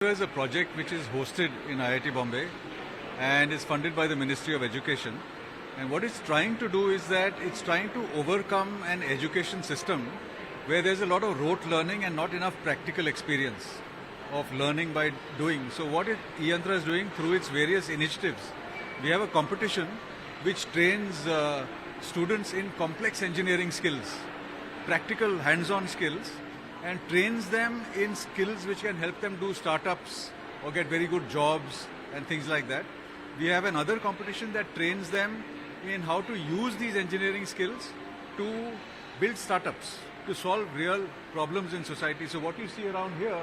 There is a project which is hosted in IIT Bombay and is funded by the Ministry of Education. And what it's trying to do is that it's trying to overcome an education system where there's a lot of rote learning and not enough practical experience of learning by doing. So what e-Yantra is doing through its various initiatives, we have a competition which trains students in complex engineering skills, practical hands-on skills, and trains them in skills which can help them do startups or get very good jobs and things like that. We have another competition that trains them in how to use these engineering skills to build startups, to solve real problems in society. So what you see around here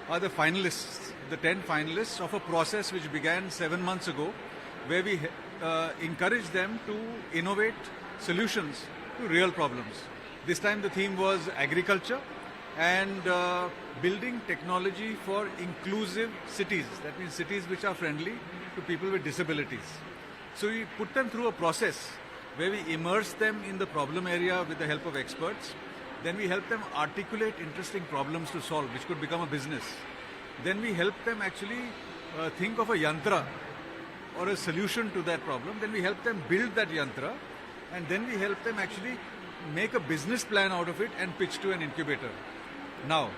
are the finalists, the 10 finalists of a process which began 7 months ago, where we encourage them to innovate solutions to real problems. This time the theme was agriculture and building technology for inclusive cities. That means cities which are friendly to people with disabilities. So we put them through a process where we immerse them in the problem area with the help of experts. Then we help them articulate interesting problems to solve, which could become a business. Then we help them actually think of a yantra or a solution to that problem. Then we help them build that yantra, and then we help them actually make a business plan out of it and pitch to an incubator. Now,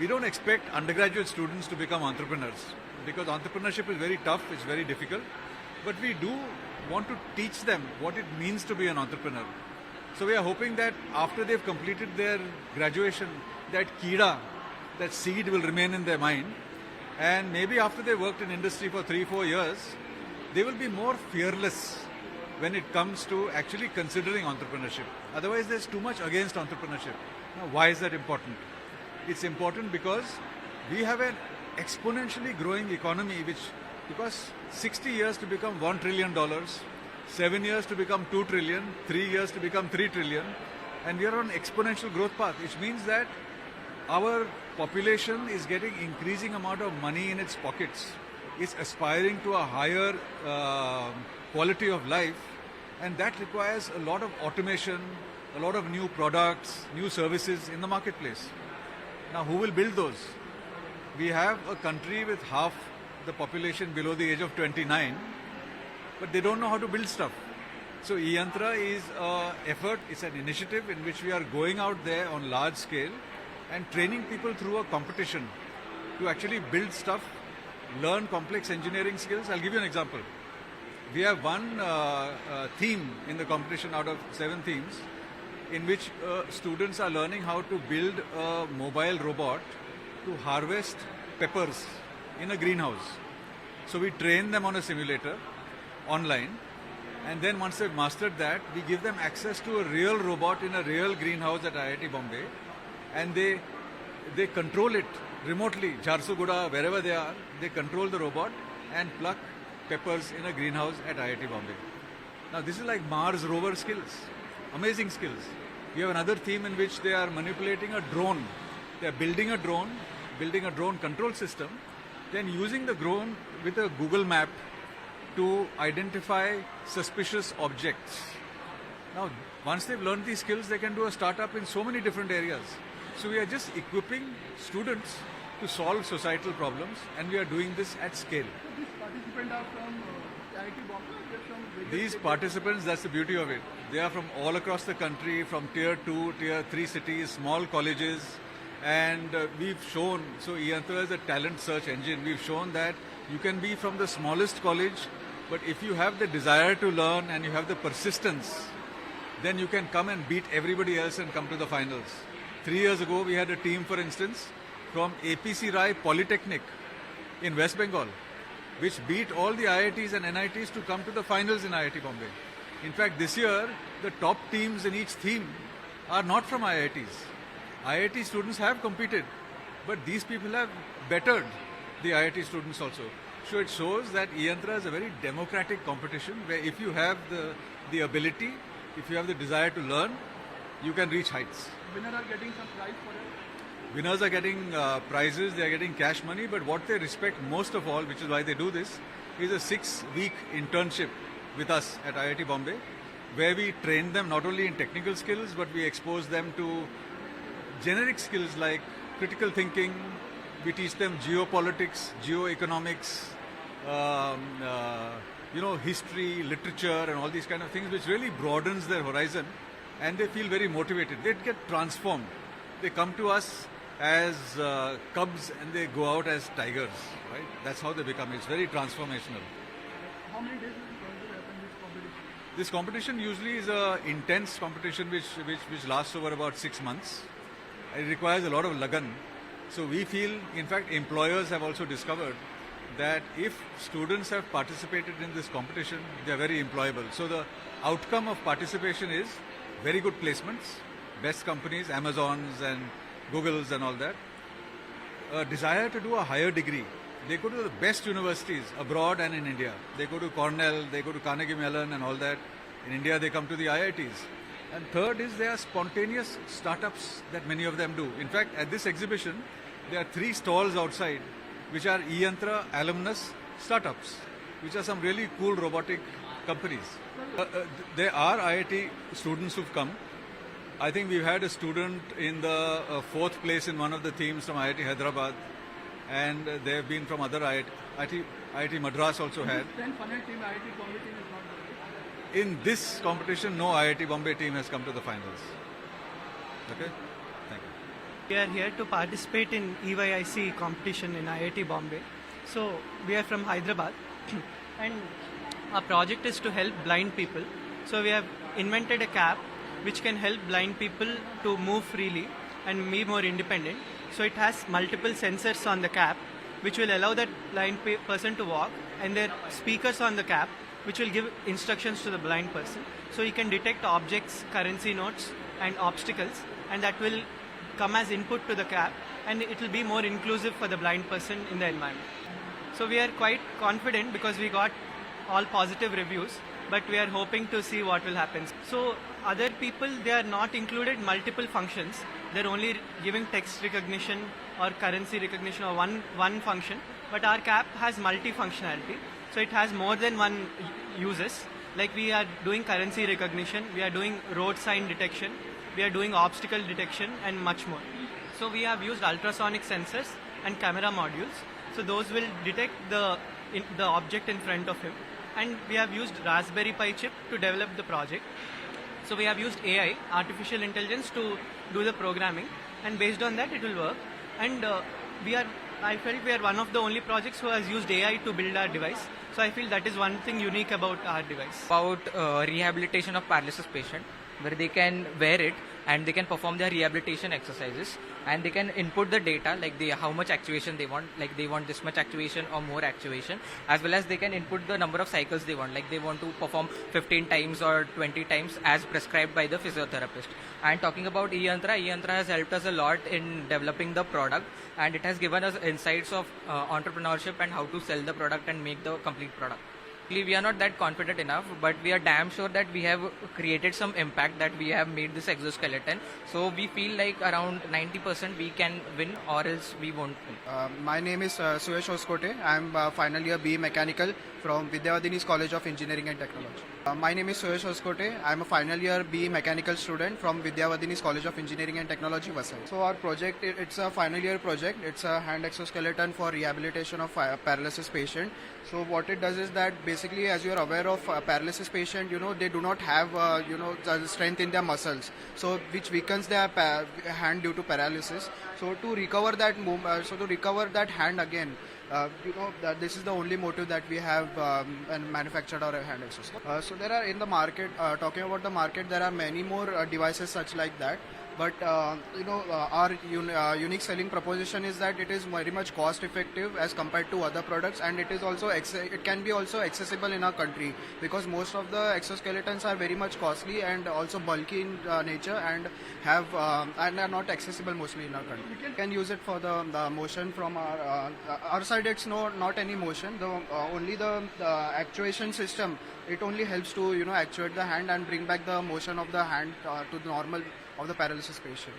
we don't expect undergraduate students to become entrepreneurs because entrepreneurship is very tough, it's very difficult. But we do want to teach them what it means to be an entrepreneur. So we are hoping that after they've completed their graduation, that kida, that seed will remain in their mind. And maybe after they worked in industry for 3-4 years, they will be more fearless when it comes to actually considering entrepreneurship. Otherwise, there's too much against entrepreneurship. Now, why is that important? It's important because we have an exponentially growing economy because 60 years to become $1 trillion, 7 years to become 2 trillion, 3 years to become 3 trillion, and we are on exponential growth path, which means that our population is getting increasing amount of money in its pockets. It's aspiring to a higher quality of life, and that requires a lot of automation, a lot of new products, new services in the marketplace. Now, who will build those? We have a country with half the population below the age of 29, but they don't know how to build stuff. So e-Yantra is an effort, it's an initiative in which we are going out there on large scale and training people through a competition to actually build stuff, learn complex engineering skills. I'll give you an example. We have one theme in the competition out of 7 themes in which students are learning how to build a mobile robot to harvest peppers in a greenhouse. So we train them on a simulator online, and then once they've mastered that, we give them access to a real robot in a real greenhouse at IIT Bombay, and they control it remotely, Jharsuguda, wherever they are, they control the robot and pluck peppers in a greenhouse at IIT Bombay. Now this is like Mars rover skills, amazing skills. We have another theme in which they are manipulating a drone. They are building a drone control system, then using the drone with a Google map to identify suspicious objects. Now, once they've learned these skills, they can do a startup in so many different areas. So we are just equipping students to solve societal problems, and we are doing this at scale. So these participants are from IIT Bombay? These participants, that's the beauty of it. They are from all across the country, from tier 2, tier 3 cities, small colleges, and we've shown, so e-Yantra is a talent search engine. We've shown that you can be from the smallest college, but if you have the desire to learn and you have the persistence, then you can come and beat everybody else and come to the finals. 3 years ago, we had a team, for instance, from APC Rai Polytechnic in West Bengal, which beat all the IITs and NITs to come to the finals in IIT Bombay. In fact, this year, the top teams in each theme are not from IITs. IIT students have competed, but these people have bettered the IIT students also. So it shows that e-Yantra is a very democratic competition where if you have the ability, if you have the desire to learn, you can reach heights. Winners are getting some prize for it? Winners are getting prizes, they are getting cash money, but what they respect most of all, which is why they do this, is a 6-week internship with us at IIT Bombay, where we train them not only in technical skills, but we expose them to generic skills like critical thinking, We teach them geopolitics, geoeconomics, history, literature, and all these kind of things, which really broadens their horizon, and they feel very motivated. They get transformed. They come to us as cubs, and they go out as tigers. Right? That's how they become. It's very transformational. How many days is going to happen this competition? This competition usually is a intense competition which lasts over about 6 months. It requires a lot of lagan. So we feel, in fact, employers have also discovered that if students have participated in this competition, they are very employable. So the outcome of participation is very good placements, best companies, Amazons and Googles and all that. A desire to do a higher degree. They go to the best universities abroad and in India. They go to Cornell, they go to Carnegie Mellon and all that. In India, they come to the IITs. And third is there are spontaneous startups that many of them do. In fact, at this exhibition, there are 3 stalls outside which are e-Yantra alumnus startups, which are some really cool robotic companies. There are IIT students who've come. I think we've had a student in the 4th place in one of the themes from IIT Hyderabad, and they have been from other IIT Madras also had. 10 funnel team, IIT Bombay team is not there. In this competition, no IIT Bombay team has come to the finals. Okay? Thank you. We are here to participate in EYIC competition in IIT Bombay. So we are from Hyderabad and our project is to help blind people. So we have invented a cap which can help blind people to move freely and be more independent. So it has multiple sensors on the cap which will allow that blind person to walk, and there are speakers on the cap which will give instructions to the blind person. So he can detect objects, currency notes and obstacles, and that will come as input to the cap, and it will be more inclusive for the blind person in the environment. So we are quite confident because we got all positive reviews, but we are hoping to see what will happen. So other people, they are not included multiple functions. They're only giving text recognition or currency recognition or one function, but our cap has multi-functionality. So it has more than one uses. Like we are doing currency recognition, we are doing road sign detection, we are doing obstacle detection and much more. So we have used ultrasonic sensors and camera modules. So those will detect the object in front of him. And we have used Raspberry Pi chip to develop the project. So we have used AI, artificial intelligence, to do the programming, and based on that it will work. And I felt we are one of the only projects who has used AI to build our device. So I feel that is one thing unique about our device. About rehabilitation of paralysis patient, where they can wear it and they can perform their rehabilitation exercises, and they can input the data like how much actuation they want, like they want this much actuation or more actuation, as well as they can input the number of cycles they want, like they want to perform 15 times or 20 times as prescribed by the physiotherapist. And talking about e-Yantra has helped us a lot in developing the product, and it has given us insights of entrepreneurship and how to sell the product and make the complete product. We are not that confident enough, but we are damn sure that we have created some impact, that we have made this exoskeleton. So we feel like around 90% we can win, or else we won't win. My name is Suyash Hoskote. I am final year BE Mechanical from Vidyavadini's College of Engineering and Technology. My name is Suyash Hoskote. I am a final year BE Mechanical student from Vidyavadini's College of Engineering and Technology, Vasai. So our project, it's a final year project. It's a hand exoskeleton for rehabilitation of paralysis patient. So what it does is that basically, as you are aware of paralysis patient, they do not have the strength in their muscles, so which weakens their hand due to paralysis. So to recover that hand again, that this is the only motive that we have and manufactured our hand exoskeleton. So there are in the market, talking about the market, there are many more devices such like that. But our unique selling proposition is that it is very much cost effective as compared to other products, and it is also it can be also accessible in our country, because most of the exoskeletons are very much costly and also bulky in nature and have and are not accessible mostly in our country. We can use it for the motion from our side. It's not any motion. Only the actuation system. It only helps to actuate the hand and bring back the motion of the hand to the normal of the paralysis patient.